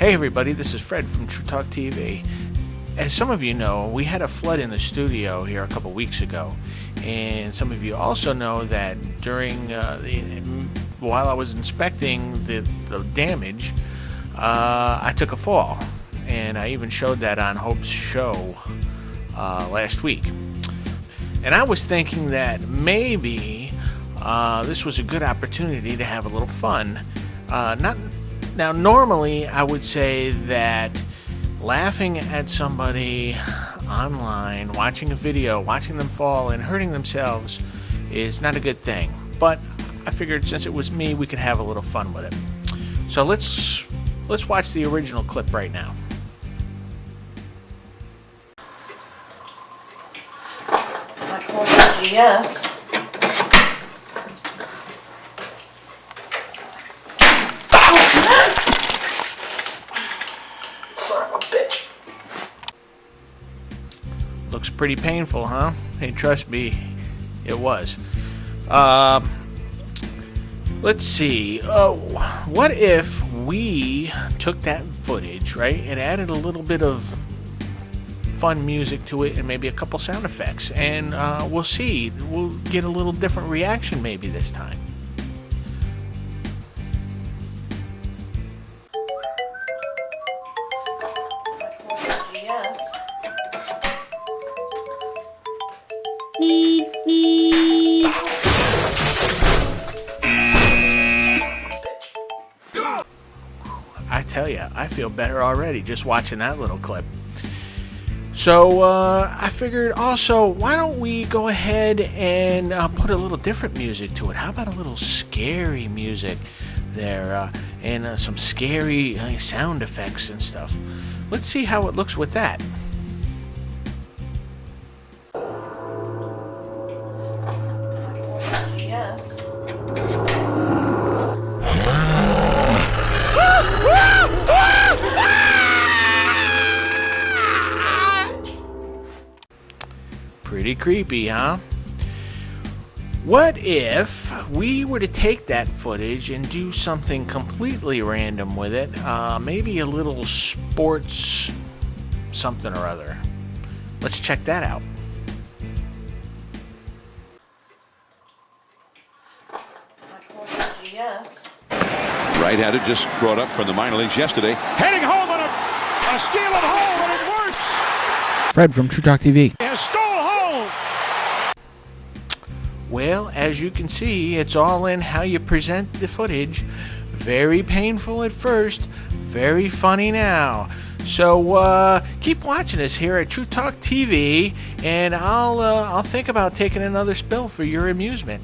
Hey everybody, this is Fred from TruTalkTV. As some of you know, we had a flood in the studio here a couple weeks ago, and some of you also know that during while I was inspecting the damage, I took a fall, and I even showed that on Hope's show last week. And I was thinking that maybe this was a good opportunity to have a little fun. Now, normally I would say that laughing at somebody online, watching a video, watching them fall and hurting themselves is not a good thing. But I figured since it was me, we could have a little fun with it. So let's watch the original clip right now. I called GS. Son of a bitch. Looks pretty painful, huh? Hey, trust me, it was. Let's see. What if we took that footage, right, and added a little bit of fun music to it and maybe a couple sound effects, and we'll see. We'll get a little different reaction maybe this time. GS. I tell you, I feel better already just watching that little clip. So I figured also, why don't we go ahead and put a little different music to it? How about a little scary music there and some scary sound effects and stuff? Let's see how it looks with that. GS. Pretty creepy, huh? What if we were to take that footage and do something completely random with it? Maybe a little sports something or other. Let's check that out. GS. Right-handed, just brought up from the minor leagues yesterday. Heading home on a steal at home, and it works! Fred from TruTalkTV. He has stole home! Well, as you can see, it's all in how you present the footage. Very painful at first, very funny now. So keep watching us here at TruTalkTV, and I'll think about taking another spill for your amusement.